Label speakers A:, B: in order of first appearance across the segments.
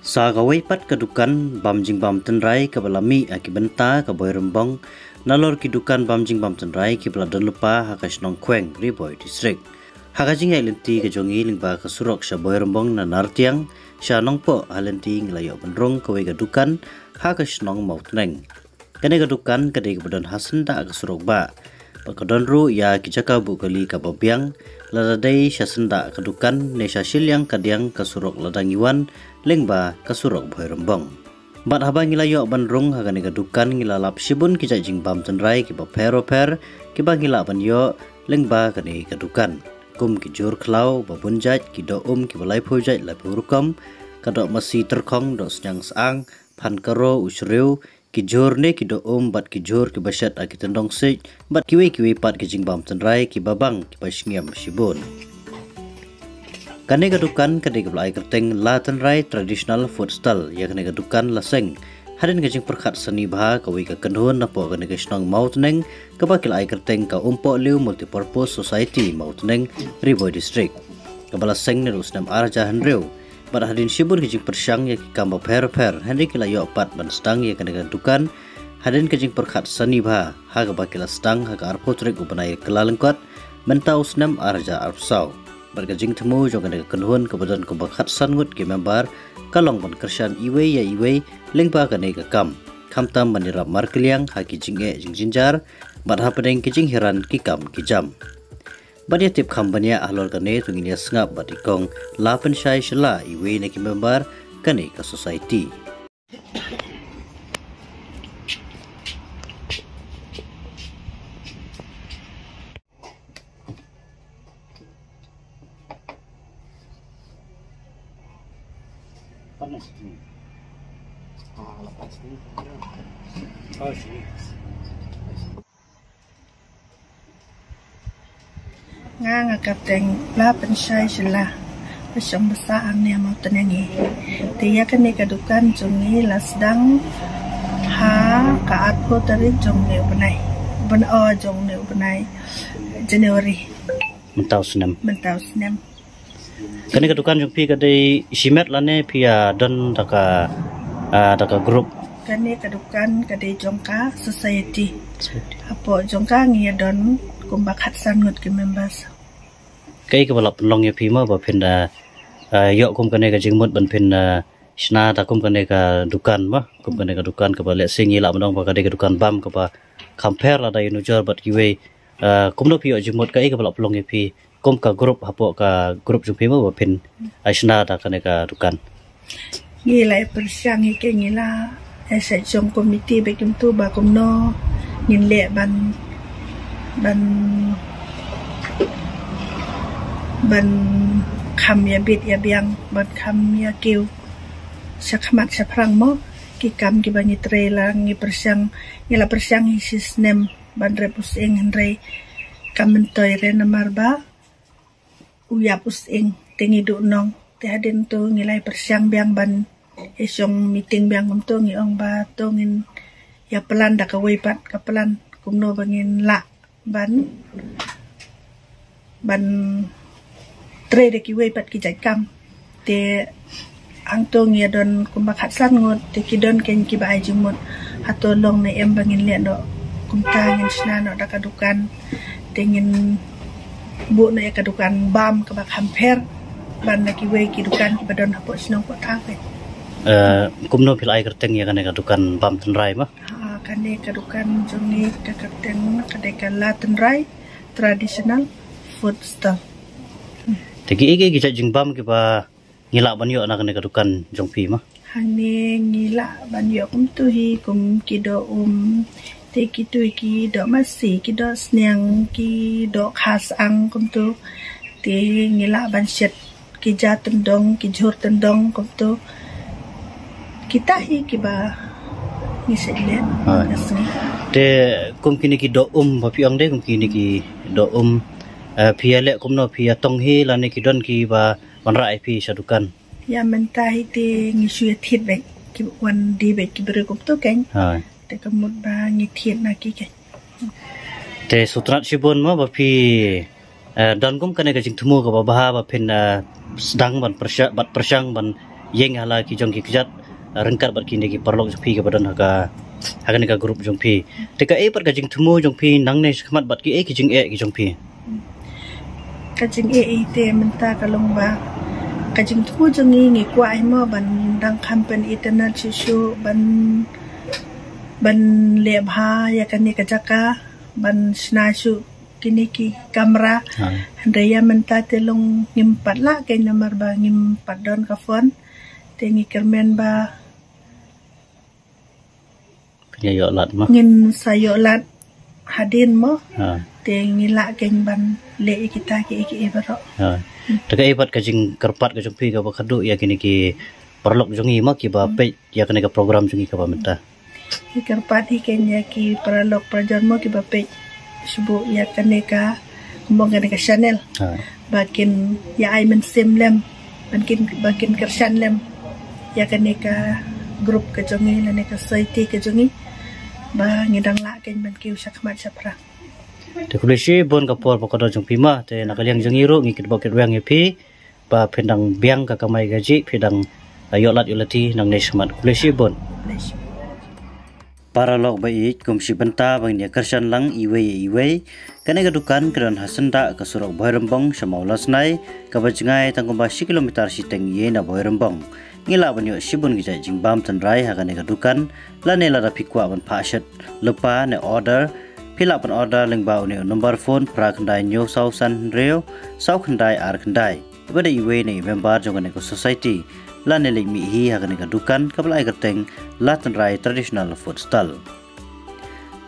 A: Sa gawai pat kedukan bamjing bam tenrai ke balami akibenta ke boy rembong nalor kidukan bamjing bam tenrai ke beladon lupa hakas nong kweng riboy distrik. Hakajing ay lenti ke jongi lingba ke surok sa boy rembong na nartiang sa nong po halenti ngelayo benrong ke kedukan hakas nong mautneng. Kene kedukan kedai kebedan hasenda ke surok ba. Pakadon ru ya kijaka bukali ke babiang ladadai sa senda kedukan ne sa silyang kadiang ke surok ladang iwan lengba kasurok boy rembong. Bat haba ngilayo bandrung hagane kedukan ngilalap sibun kijak jing bam tenrai kiba per kiba ngila banyo lengba kane kedukan. Kum kijur klau babunjat kido kiba lai pujat lai purukam kadok masih terkong dok senyang saang pan karo usriu kijur ne kido bat kijur kiba syat akitendong sik bat kiwi pat kijing bam tenrai kiba bang kiba shingiam sibun. Kane kedukan kadai keblai kerteng la tenrai traditional food stall ya kane kedukan laseng hadin kajing perkat seni bah kawi ke kenhun napo kane kesnong mautneng kebakil ai kerteng ka umpo liu multipurpose society mautneng riboy district kebala seng ne rusnam arja hanreu pada hadin sibur kajing persyang ya kamba per henry kilayo pat ban stang ya kane kedukan hadin kajing perkat seni bah ha kebakil stang ha ka arpotrek upanai kelalengkot mentau snam arja arpsau bergajing temu jangan ada kenhun kebetulan kebakat sangut ke member kalong ban kersan iwe ya iwe lengpa kane ke kam tam menirap markeliang haki jinge jinjar badha pedeng kijing heran kikam kijam badia tip kambanya ahlor kane tunginya sengap batikong lapen syai shela iwe ne ke member kane ke society. Panas ni. Lepas ni. Oh sini.
B: Nga kapteng la pensai sila pasang besaan ni mau tenangi. Dia kan ni kedukan jongi lasdang ha kaat ko tari jongi benai. Jongi benai Januari.
A: Mentau senam. Kani kedukan jumpi kadai simet lane pia dan daka grup.
B: Kani kedukan kadai jongka society. Apo jongka ngia don kumbakat sangut ke members.
A: Kai ke balap penlong ya pima ba pinda yok kum kani ka jingmut ban pinda sna ta kum kani ka dukan ba kum kani ka dukan ke balik singi la mendong ba kadai ka dukan bam ke ba compare la dai nujar bat kiwe kum no pio jingmut kai ke balap penlong ya pi kum ka grup hapo ka grup jumpi mo pin aisna da kane ka dukan
B: ngilai persyang ke ngila ese jong komiti bekim tu ba kumno ngin le ban kham ya bit ya biang ban kham ya kiu sakhamat saprang mo ki kam ki bani trela ngi persyang ngila persyang isis nem ban repus ing henrei kamentoy re namar ba uyapus ing tingi du nong te hadin tu ngilai persyang biang ban esong meeting biang tu ngiong ba tu ngin ya pelan da ka weipat ka pelan kumno bangin la ban tre de ki weipat ki jai kam te ang tu ngia don kumbakat san ngot te ki don ken ki ba ai jumut hato long ne em bangin le do kumta ngin sna no da ka dukan te ngin bu na kedukan bam ke bak hamper ban na kiwe kidukan kibadon hapo sinong ko tawe
A: kumno pilai kerteng ya kane kedukan bam tenrai mah
B: kane kedukan jongi ke kerteng kadekan la tenrai traditional food stall
A: tegi ege kijak jing bam kiba ngila banyo na kane kedukan jongpi mah
B: hane ngila banyo kum tuhi kum kido ki tu ki do masih ki do sniang ki do khas ang kum tu ti ngila ban set ki ja tendong ki jur tendong kum tu kita hi ki ba ni sele
A: te kum kini ki do ba piang de kum kini ki do pia le kum no pia tong hi la ni ki don ki ba ban rai pi sadukan
B: ya mentai ti ngi shu thit be ki wan di be ki bre kum tu ken te kamut ba ngi thiet na ki ke
A: te sutrat sibon ma ba pi dan kum kane ka jing thumu ka ba ba pen sedang ban persyang ban yeng hala ki jong ki kejat rengkat bat kini ki perlok jong pi ke badan haga ni ka grup jong pi teka pat ka jing thumu jong pi nang ne khmat bat ki ki jing ki jong pi
B: kajing te menta kalong ba kajing thu jong ngi kwa ai mo ban dang kampen internet sisu ban le bha ya kan ni kajaka ban snasu kini ki kamera handaya menta telong ngimpat la kay nomor ba ngimpat don ka phone tengi kermen ba
A: penyayo lat mo
B: ngin sayo lat hadin mo tengi la keng ban le kita ki baro
A: teka pat ka jing kerpat ka jong pi ka bakadu ya kini ki perlok jongi mo ki ba pe ya kan ka program jongi ka ba menta
B: kerpat kenya ki perlok prajon mo ki ba pe subuh ya kaneka kumbang kaneka channel bakin ya ay men simlem bakin kersan lem ya kaneka grup ke jongi neka society ke jongi ba ngidang la ken ban kiu sakmat sapra
A: te kulisi bon ka por pokado jong pima te nakaliang jongi ro ngikit bokit wang epi ba pendang biang ka kamai gaji pedang yolat yolati nang nesmat kulisi bon para lok baik kumsi benta bang dia kersan lang iwe kane gadukan keran hasenda ke surok Boirembong samaulas nai ka bajngai tangkum 10 kilometer siteng ye na Boirembong ngila banyo sibun gija jingbam tanrai hagane gadukan lane la rapikwa ban phashat lepa ne order pila pan order lengba ne number phone pra khandai nyo sau san reo sau khandai ar khandai bada iwe ne member jongane ko society lane le mi hi hagane gadukan kablai gateng latan rai traditional food stall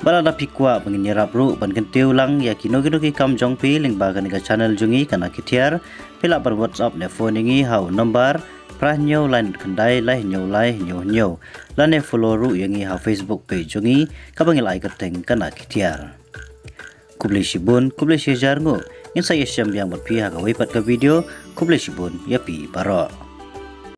A: bala da pikwa bangin rapru ban kentiu lang ya kino ki kam jong pi ling bagan ga channel jungi kana kitiar pila par WhatsApp ne phone ngi hau number pra nyo line khandai lai nyo lane follow ru yangi ha Facebook page jungi kabang lai gateng kana kitiar kubli shibun kubli shijar ngo insa yesham yang bat pi ha ga wipat ka video kubli shibun ya pi baro